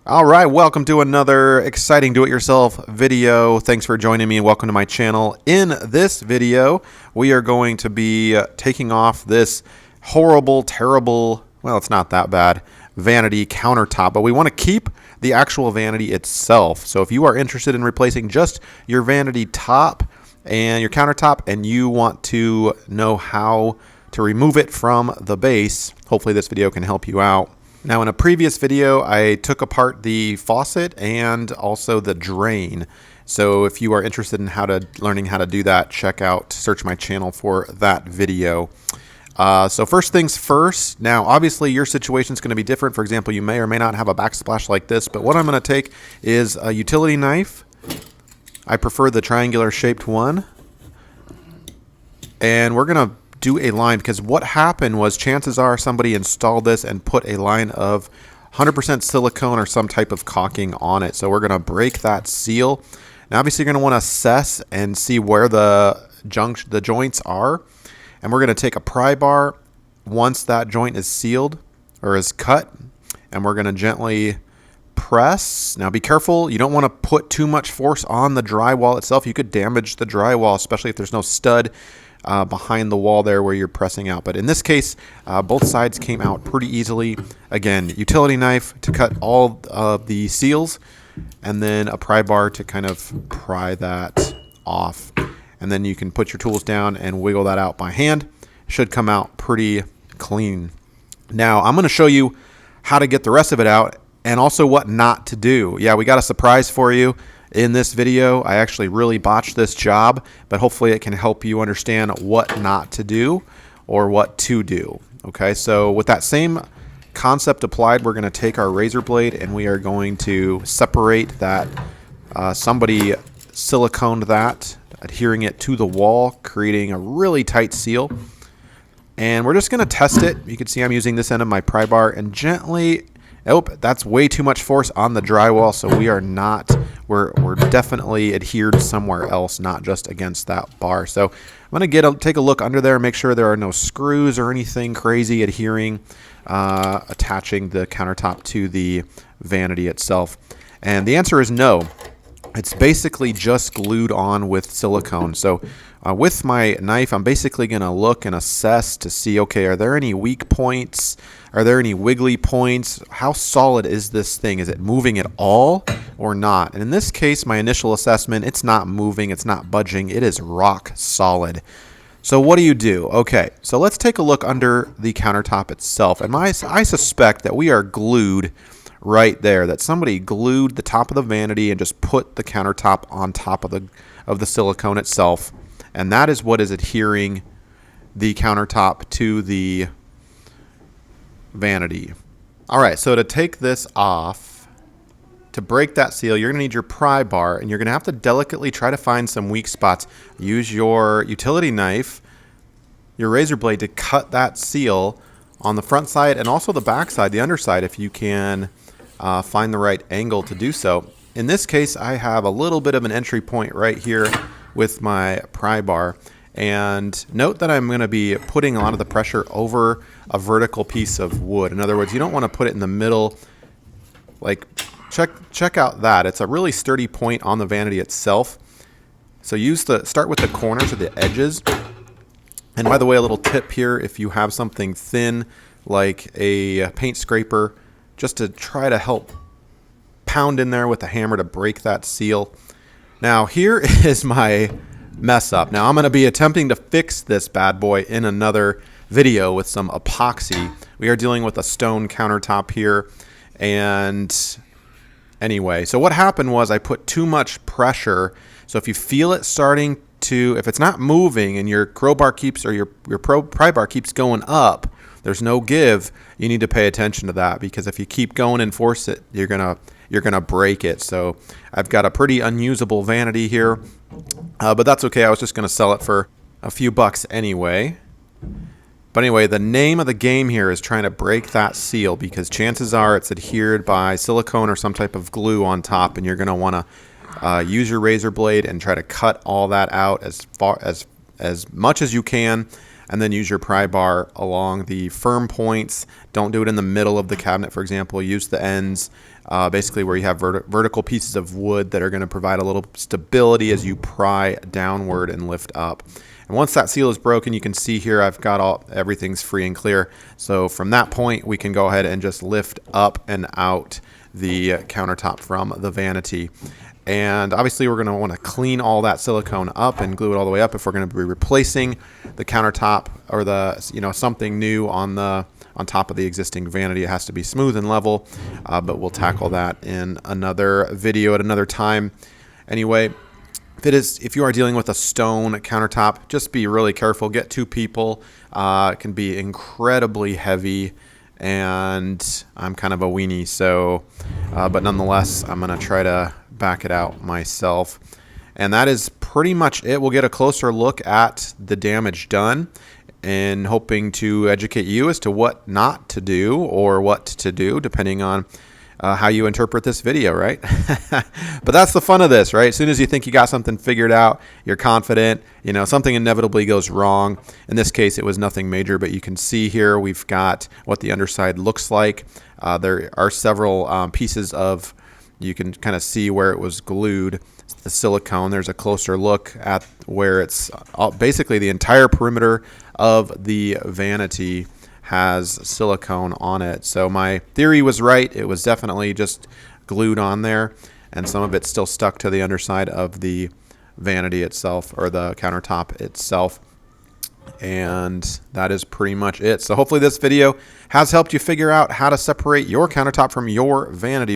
All right, welcome to another exciting do-it-yourself video. Thanks for joining me and welcome to my channel. In this video, we are going to be taking off this horrible, terrible, well, it's not that bad, vanity countertop, but we want to keep the actual vanity itself. So if you are interested in replacing just your vanity top and your countertop and you want to know how to remove it from the base, hopefully this video can help you out. Now, in a previous video, I took apart the faucet and also the drain. So if you are interested in learning how to do that, search my channel for that video. So first things first. Now, obviously, your situation is going to be different. For example, you may or may not have a backsplash like this, but what I'm going to take is a utility knife. I prefer the triangular shaped one. And we're going to do a line, because what happened was chances are somebody installed this and put a line of 100% silicone or some type of caulking on it. So we're going to break that seal. Now obviously you're going to want to assess and see where the joints are, and we're going to take a pry bar once that joint is sealed or is cut, and we're going to gently press. Now be careful, you don't want to put too much force on the drywall itself. You could damage the drywall, especially if there's no stud behind the wall there where you're pressing out. But in this case, both sides came out pretty easily. Again, utility knife to cut all of the seals, and then a pry bar to kind of pry that off. And then you can put your tools down and wiggle that out by hand. Should come out pretty clean. Now I'm going to show you how to get the rest of it out and also what not to do. Yeah, we got a surprise for you in this video. I actually really botched this job, but hopefully it can help you understand what not to do or what to do. Okay, so with that same concept applied, we're going to take our razor blade and we are going to separate that. Somebody siliconed that, adhering it to the wall, creating a really tight seal. And we're just going to test it. You can see I'm using this end of my pry bar and gently, oh, that's way too much force on the drywall, so we are not, we're definitely adhered somewhere else, not just against that bar. So I'm going to take a look under there, make sure there are no screws or anything crazy adhering, attaching the countertop to the vanity itself. And the answer is no. It's basically just glued on with silicone. So with my knife, I'm basically going to look and assess to see, okay, are there any weak points? Are there any wiggly points? How solid is this thing? Is it moving at all or not? And in this case, my initial assessment, it's not moving, it's not budging, it is rock solid. So what do you do? Okay, so let's take a look under the countertop itself. And I suspect that we are glued right there, that somebody glued the top of the vanity and just put the countertop on top of the silicone itself. And that is what is adhering the countertop to the vanity. All right, so to take this off, to break that seal, you're going to need your pry bar, and you're going to have to delicately try to find some weak spots. Use your utility knife, your razor blade, to cut that seal on the front side and also the back side, the underside, if you can find the right angle to do so. In this case, I have a little bit of an entry point right here with my pry bar. And note that I'm going to be putting a lot of the pressure over a vertical piece of wood. In other words, you don't want to put it in the middle. Like, check out that. It's a really sturdy point on the vanity itself. So start with the corners or the edges. And by the way, a little tip here, if you have something thin like a paint scraper, just to try to help pound in there with a hammer to break that seal. Now here is my mess up. Now I'm going to be attempting to fix this bad boy in another video with some epoxy. We are dealing with a stone countertop here. And anyway, so what happened was I put too much pressure. So if you feel it starting to, if it's not moving and your crowbar keeps, or your pry bar keeps going up, there's no give, you need to pay attention to that, because if you keep going and force it, you're gonna break it. So I've got a pretty unusable vanity here, but that's okay. I was just gonna sell it for a few bucks anyway. But anyway, the name of the game here is trying to break that seal, because chances are it's adhered by silicone or some type of glue on top, and you're gonna want to use your razor blade and try to cut all that out as much as you can. And then use your pry bar along the firm points. Don't do it in the middle of the cabinet, for example. Use the ends. basically where you have vertical pieces of wood that are going to provide a little stability as you pry downward and lift up. And once that seal is broken, you can see here I've got everything's free and clear. So from that point, we can go ahead and just lift up and out the countertop from the vanity. And obviously we're going to want to clean all that silicone up and glue it all the way up if we're going to be replacing the countertop or the something new on top of the existing vanity. It has to be smooth and level, but we'll tackle that in another video at another time. Anyway, if you are dealing with a stone countertop, just be really careful. Get 2 people. It can be incredibly heavy, and I'm kind of a weenie, so but nonetheless, I'm going to try to back it out myself. And that is pretty much it. We'll get a closer look at the damage done and hoping to educate you as to what not to do or what to do, depending on how you interpret this video, right? But that's the fun of this, right? As soon as you think you got something figured out, you're confident, something inevitably goes wrong. In this case, it was nothing major, but you can see here we've got what the underside looks like. There are several pieces of, you can kind of see where it was glued, the silicone. There's a closer look at where it's basically the entire perimeter of the vanity has silicone on it. So my theory was right. It was definitely just glued on there, and some of it's still stuck to the underside of the vanity itself, or the countertop itself. And that is pretty much it. So hopefully this video has helped you figure out how to separate your countertop from your vanity.